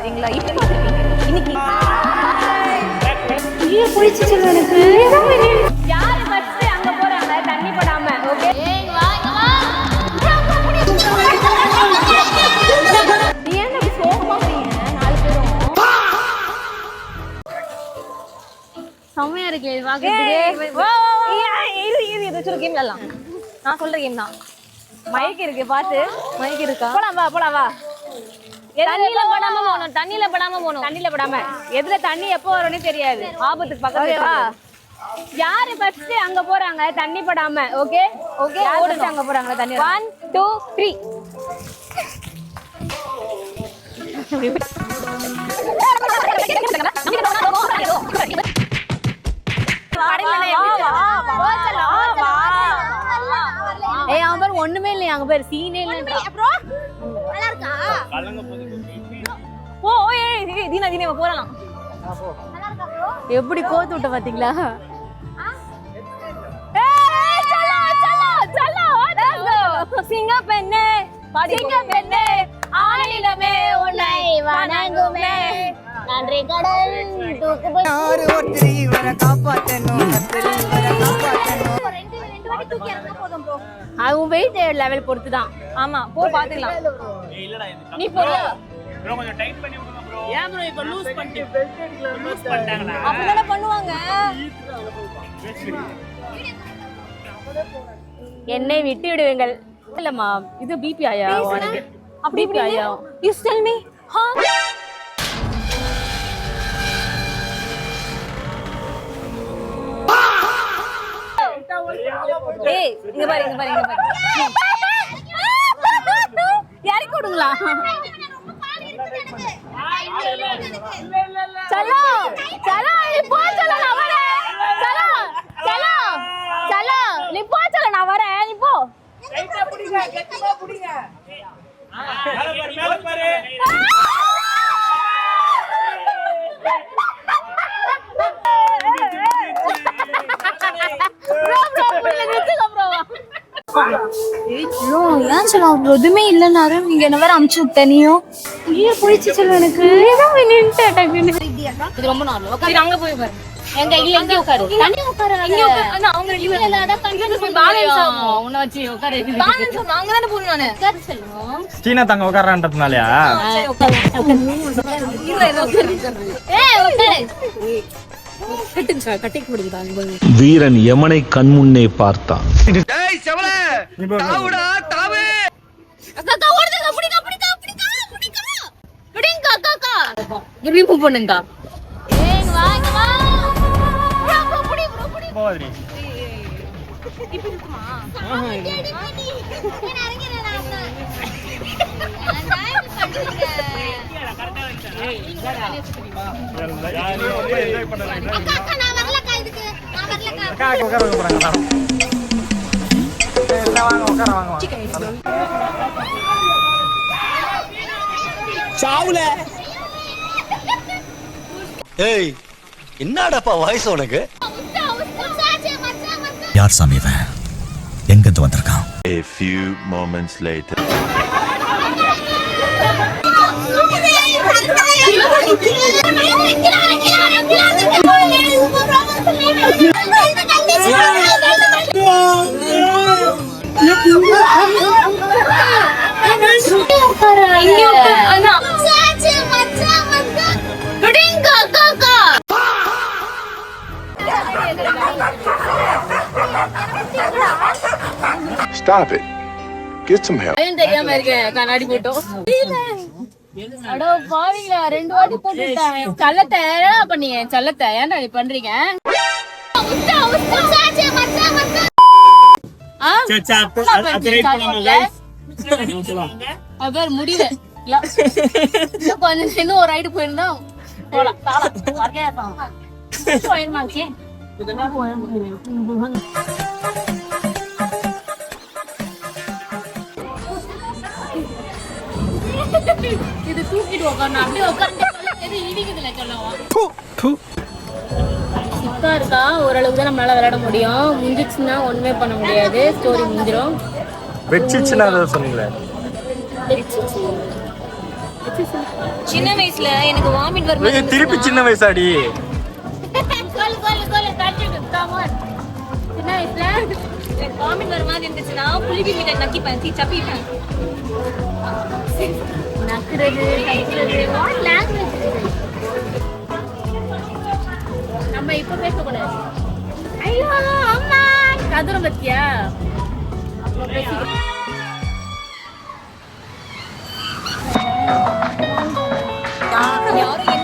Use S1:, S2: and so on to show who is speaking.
S1: பாக்குறீங்களா? இப்ப பாக்குறீங்க. இன்னைக்கு ஏன் போயிச்சு சொல்ல எனக்கு. யாரு ஃபர்ஸ்ட் அங்க போறாங்க தண்ணி படாம? ஓகே. ஏய் வாங்க வா. நீ என்ன சோகமா போறீங்க நாலு பேரும்? செமையா இருக்கு பாக்குறதுக்கு. வா வா வா. இது ஒரு கேம் விளையாடலாம். நான் சொல்ற கேம் தான். மைக் இருக்கு பாத்து. மைக் இருக்கா? போலாம் வா. தண்ணில படாம போணும். தண்ணில படாம. எதுல தண்ணி எப்போ வரும்னே தெரியாது. ஆபத்துக்கு பக்கத்துல வா. யாரு ஃபர்ஸ்ட் அங்க போறாங்க தண்ணி படாம? ஓகே ஓடுங்க. அங்க போறாங்க தண்ணி. 1 2 3. ஏய் அவன் பேர் ஒண்ணுமே இல்லையா? அங்க பேர் சீனே இல்ல. ப்ரோ நல்லா இருக்கா? ஓ ஏய் தீனா போறலாம். நல்லா இருக்கா ப்ரோ? எப்படி கோத்து விட்ட பாத்தீங்களா? ஏய் சல்லோ சிங்க பெண்ணே ஆனிலமே உன்னை வணங்குமே நன்றி கடல் தூக்கு போய் யாரு ஒருத்தரி வர காப்பாத்தணும் கத்தரி வர காப்பாத்தணும். ரெண்டு வாட்டி தூக்கி இறங்க போதும் ப்ரோ. அது வெயிட் லெவல் பொறுத்து தான். ஆமா போ பாத்துக்கலாம். இல்லடா நீ போறியா ப்ரோ? கொஞ்சம் டைட் பண்ணி விடுங்க ப்ரோ. ஏன் ப்ரோ இப்ப லூஸ் பண்ணிட்டாங்களா? அப்பதானே பண்ணுவாங்க. என்னை விட்டு விடுவீங்கள். இல்லம்மா இது பிபி ஆயா உனக்கு. அப்படி பிபி ஆயா. You tell me. ஏய் இங்க பாரு. யாரை கூடுங்களா? சலோ நீ போ. சலோ நான் வரேன். சலோ நீ போ. சலோ நான் வரேன். நீ போ. ரைட்டா புடிங்க. கெட்டிமா புடிங்க. மேல பாரு. ஏன் சொல்ல எதுவுமே இல்லைன்னாரு நீங்க என்ன வேற அமுச்சு விட்டனியும் உயிர் போயிடுச்சு சொல்ல எனக்கு. இது ரொம்ப நார்மல். அங்க போய் பாரு. எங்க இல்ல இங்க உட்காரு. தண்ணி உட்காரு. அவங்க இல்ல அத கன்ஃபியூஸ் பேலன்ஸ் ஆகும். உன்ன வச்சு உட்காரு. பேலன்ஸ் நாங்க தான போறோம். நானு உட்காரு சொல்லுங்க. சீனா தங்க உட்காரன்றதுனாலயா? சரி உட்காரு. ஏய் உட்காரு.
S2: வீரன் யமனை கண்முன்னே பார்த்தான்.
S3: டேய் செவல தாவுடா தாவு.
S1: அக்கா ஓடுங்க. புடிங்க. புடிங்க அக்கா. ரிமூவ் பண்ணுங்க. ஏய் வாங்க வா. ப்ரோ புடி.
S3: போடி.
S1: இப்படி இருக்குமா? என்ன இறங்கிரேன் நான். நான் டைம் பண்றீங்க. கரெக்ட்டா வச்சா. ஏய் இங்கடா. யாரு என்ஜாய் பண்றாங்க. அக்கா நான் வரலக்கா இதுக்கு. நான் வரலக்கா. அக்கா உட்கார போறாங்க. எல்லாம் வாங்க உட்கார.
S3: சாவுல. ஏய் என்னடாப்பா வாய்ஸ் உனக்கு?
S2: யார் சாமி இவன்? எங்கிருந்து வந்திருக்கான்?
S4: A few moments later.
S2: Stop it. Get some help.
S1: தெரியாம இருக்கேன். கண்ணாடி போட்டோம். அடோ பாவிங்களா 2 வாட்டி போட்டுட்டேன். சல்லத்தை பண்ணீங்க. சல்லத்தை ஏன்டா நீ பண்றீங்க? அவர் முடியல. கொஞ்சம் இன்னும் ஒரு ரைடு போயிருந்தா போலாம். இது தூக்கிட்டு உட்காரணும். அப்படியே உட்கார்ந்து எது இடிக்குதுல சொல்லவும். சிக்கா இருக்கா ஓரளவுக்கு தான் நம்மளால விளையாட முடியும். முடிஞ்சிச்சுன்னா ஒண்ணுமே பண்ண முடியாது. ஸ்டோரி முடிஞ்சிடும்.
S3: வெச்சிச்சுனா அத சொன்னீங்களே.
S1: சின்ன வயசுல எனக்கு வாமிட் வரும்போது
S3: திருப்பி சின்ன வயசாடி.
S1: சின்ன வயசுல எனக்கு வாமிட் வர மாதிரி இருந்துச்சுன்னா புளிப்பி மீட்டை நக்கிப்பேன் சப்பிப்பேன். நக்குறது கைக்கிறது வாட் லாங்குவேஜ். நம்ம இப்ப பேசக்கூடாது. ஐயோ அம்மா கதுரம் பத்தியா யாரும்